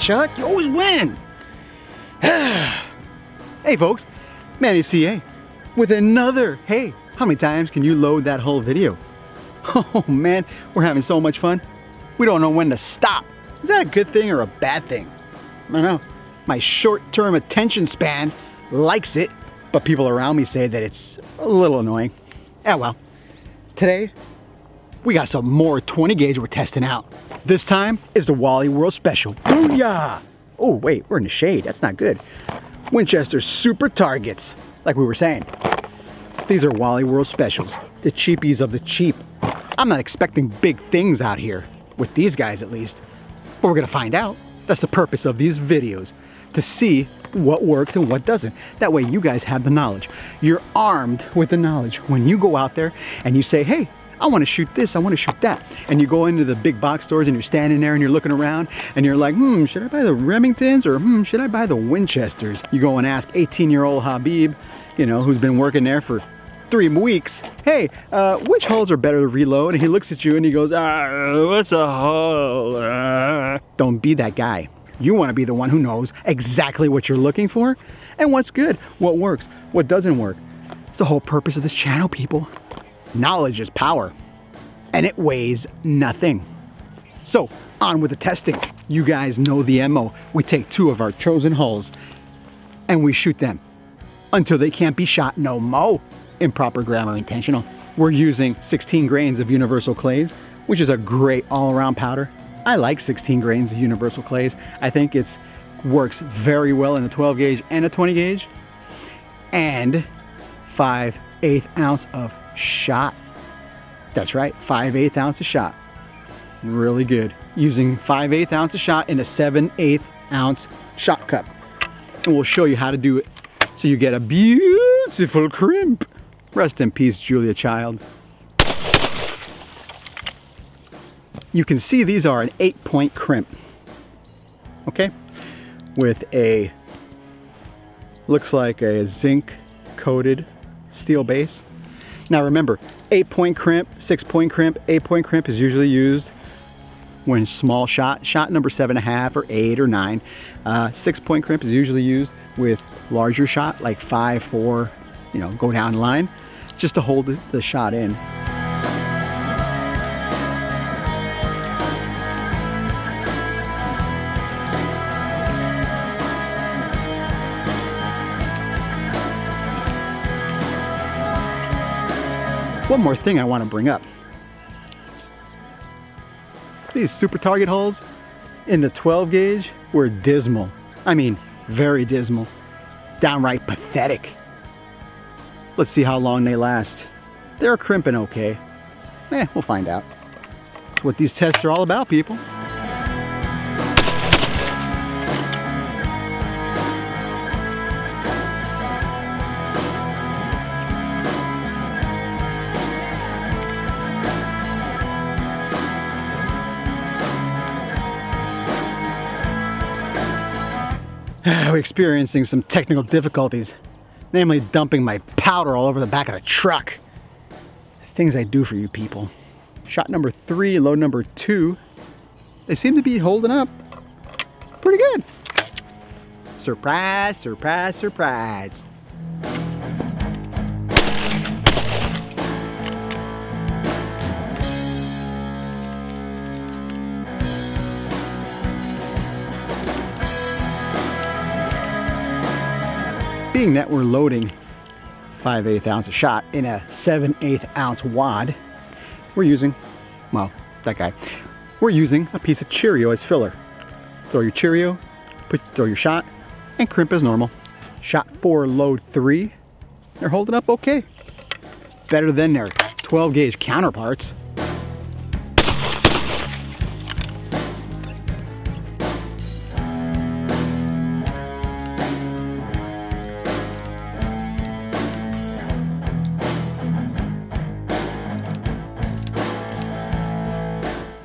Chuck. You always win. Hey folks, Manny CA with another. Hey, how many times can you load that whole video? Oh man, we're having so much fun. We don't know when to stop. Is that a good thing or a bad thing? I don't know. My short-term attention span likes it, but people around me say that it's a little annoying. Yeah, well, today we got some more 20 gauge we're testing out. This time is the Wally World Special. Booyah! Oh wait, we're in the shade. That's not good. Winchester Super Targets, like we were saying. These are Wally World Specials, the cheapies of the cheap. I'm not expecting big things out here, with these guys at least. But we're gonna find out. That's the purpose of these videos, to see what works and what doesn't. That way you guys have the knowledge. You're armed with the knowledge. When you go out there and you say, hey, I want to shoot this, I want to shoot that. And you go into the big box stores and you're standing there and you're looking around and you're like, should I buy the Remingtons or should I buy the Winchesters? You go and ask 18-year-old Habib, you know, who's been working there for 3 weeks, hey, which hulls are better to reload? And he looks at you and he goes, what's a hull? Don't be that guy. You want to be the one who knows exactly what you're looking for and what's good, what works, what doesn't work. It's the whole purpose of this channel, people. Knowledge is power, and it weighs nothing. So, on with the testing. You guys know the MO. We take 2 of our chosen hulls, and we shoot them until they can't be shot no mo. Improper grammar intentional. We're using 16 grains of Universal Clays, which is a great all-around powder. I like 16 grains of Universal Clays. I think it works very well in a 12 gauge and a 20 gauge. And 5/8 ounce of shot. That's right, 5/8 ounce of shot. Really good. Using 5/8 ounce of shot in a 7/8 ounce shot cup. And we'll show you how to do it so you get a beautiful crimp. Rest in peace, Julia Child. You can see these are an 8-point crimp. Okay? With a, looks like a zinc coated steel base. Now remember, 8-point crimp, 6-point crimp, 8-point crimp is usually used when small shot number 7.5 or 8 or 9. 6-point crimp is usually used with larger shot, like 5, 4, you know, go down the line, just to hold the shot in. One more thing I want to bring up. These Super Target hulls in the 12 gauge were dismal. I mean, very dismal. Downright pathetic. Let's see how long they last. They're crimping okay. We'll find out. That's what these tests are all about, people. We're experiencing some technical difficulties, namely dumping my powder all over the back of the truck. Things I do for you people. Shot number 3, load number 2. They seem to be holding up pretty good. Surprise, surprise, surprise. Being that we're loading 5/8 ounce of shot in a 7/8 ounce wad, we're using, well, that guy, we're using a piece of Cheerio as filler. Throw your Cheerio, throw your shot, and crimp as normal. Shot 4, load 3, they're holding up okay. Better than their 12 gauge counterparts.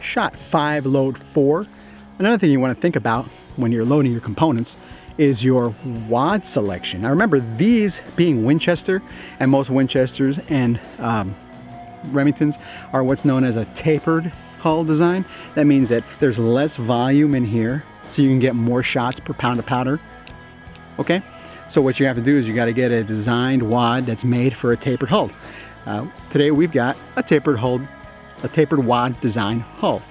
Shot 5, load 4. Another thing you want to think about when you're loading your components is your wad selection. Now remember, these being Winchester, and most Winchesters and Remingtons are what's known as a tapered hull design. That means that there's less volume in here, so you can get more shots per pound of powder. Okay, so what you have to do is you got to get a designed wad that's made for a tapered hull. Today we've got a tapered wad design hull.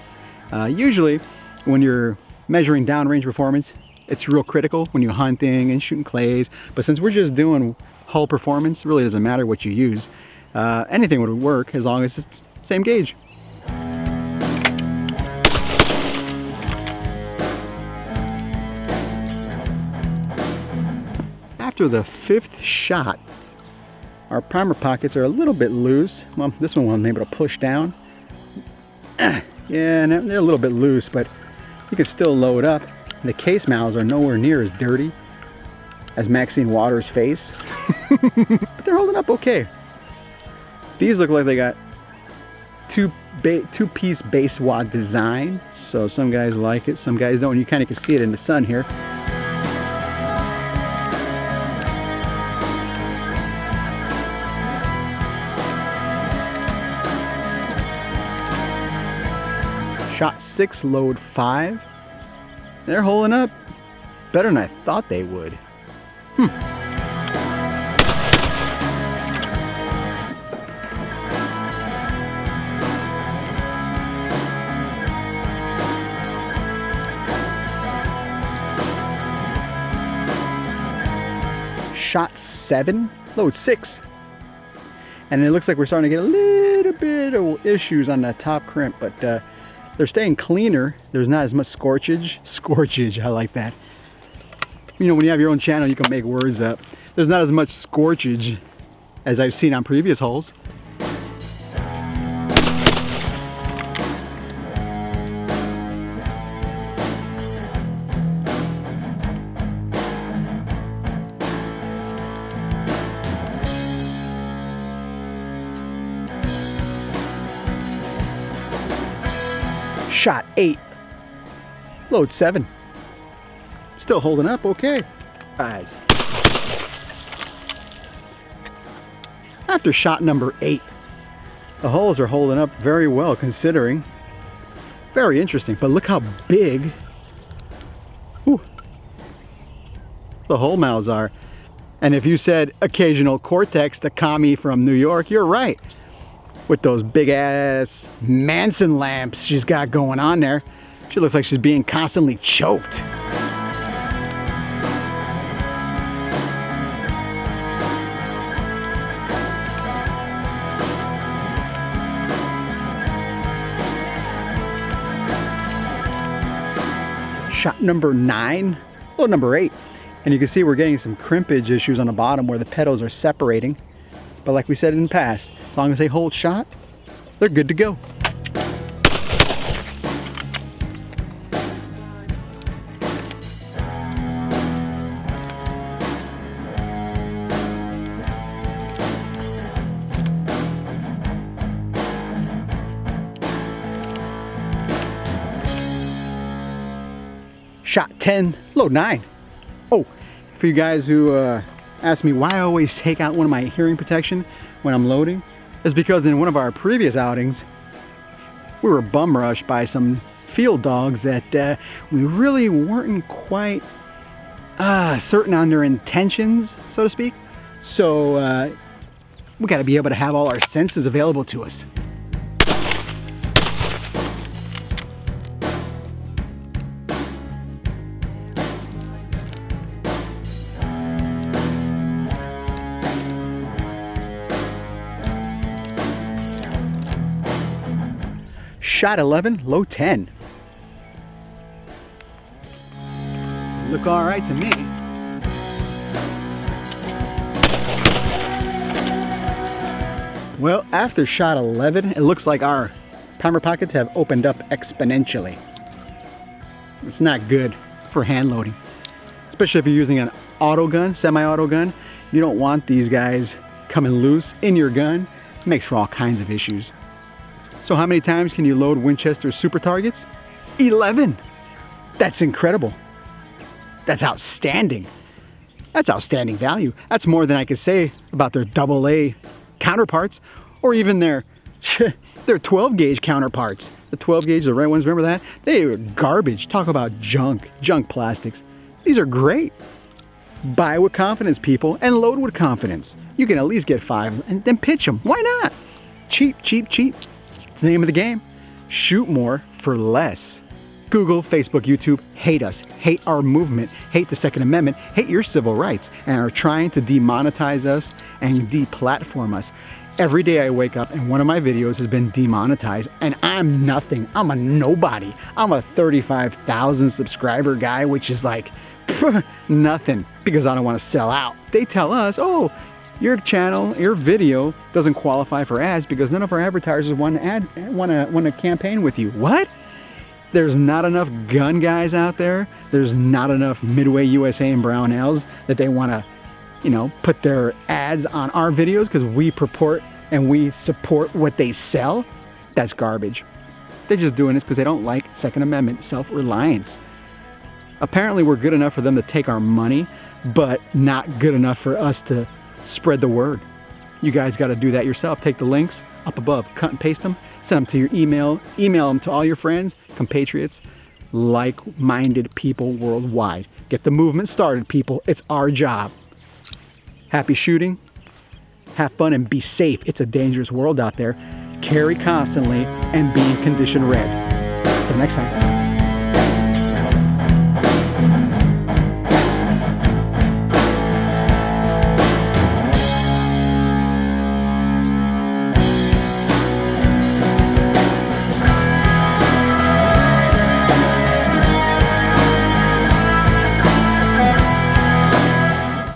Usually when you're measuring downrange performance, it's real critical when you're hunting and shooting clays, but since we're just doing hull performance, it really doesn't matter what you use. Anything would work as long as it's same gauge. After the 5th shot, our primer pockets are a little bit loose. Well, this one wasn't able to push down. Yeah, they're a little bit loose, but you can still load up. The case mouths are nowhere near as dirty as Maxine Waters' face, but they're holding up okay. These look like they got two-piece base wad design, so some guys like it, some guys don't. You kind of can see it in the sun here. Shot 6, load 5. They're holding up better than I thought they would. Shot 7, load 6. And it looks like we're starting to get a little bit of issues on the top crimp, but they're staying cleaner. There's not as much scorchage, I like that. You know, when you have your own channel, you can make words up. There's not as much scorchage as I've seen on previous holes. Shot 8, load 7. Still holding up okay. Guys. After shot number 8, the holes are holding up very well considering. Very interesting, but look how big the hole mouths are. And if you said occasional Cortex to Kami from New York, you're right. With those big ass Manson lamps she's got going on there. She looks like she's being constantly choked. Shot number 9, load number 8. And you can see we're getting some crimpage issues on the bottom where the petals are separating. But like we said in the past, as long as they hold shot, they're good to go. Shot 10, load 9. Oh, for you guys who ask me why I always take out one of my hearing protection when I'm loading, is because in one of our previous outings, we were bum rushed by some field dogs that we really weren't quite certain on their intentions, so to speak. So we got to be able to have all our senses available to us. Shot 11, low 10. Look all right to me. Well, after shot 11, it looks like our primer pockets have opened up exponentially. It's not good for hand loading, especially if you're using an auto gun, semi-auto gun. You don't want these guys coming loose in your gun. It makes for all kinds of issues. So how many times can you load Winchester Super Targets? 11. That's incredible. That's outstanding. That's outstanding value. That's more than I could say about their AA counterparts or even their 12 gauge counterparts. The 12 gauge, the red ones, remember that? They were garbage. Talk about junk plastics. These are great. Buy with confidence, people, and load with confidence. You can at least get 5 and then pitch them. Why not? Cheap, cheap, cheap. It's the name of the game. Shoot more for less. Google, Facebook, YouTube hate us, hate our movement, hate the Second Amendment, hate your civil rights, and are trying to demonetize us and deplatform us. Every day I wake up and one of my videos has been demonetized, and I'm nothing. I'm a nobody. I'm a 35,000 subscriber guy, which is like nothing, because I don't want to sell out. They tell us, oh, your channel, your video doesn't qualify for ads because none of our advertisers want to campaign with you. What? There's not enough gun guys out there. There's not enough Midway USA and Brownells that they want to, you know, put their ads on our videos because we purport and we support what they sell. That's garbage. They're just doing this because they don't like Second Amendment self-reliance. Apparently we're good enough for them to take our money, but not good enough for us to spread the word. You guys got to do that yourself. Take the links up above, cut and paste them, send them to your email them to all your friends, compatriots, like-minded people worldwide. Get the movement started, people. It's our job. Happy shooting, have fun, and be safe. It's a dangerous world out there. Carry constantly and be in condition red. Until next time.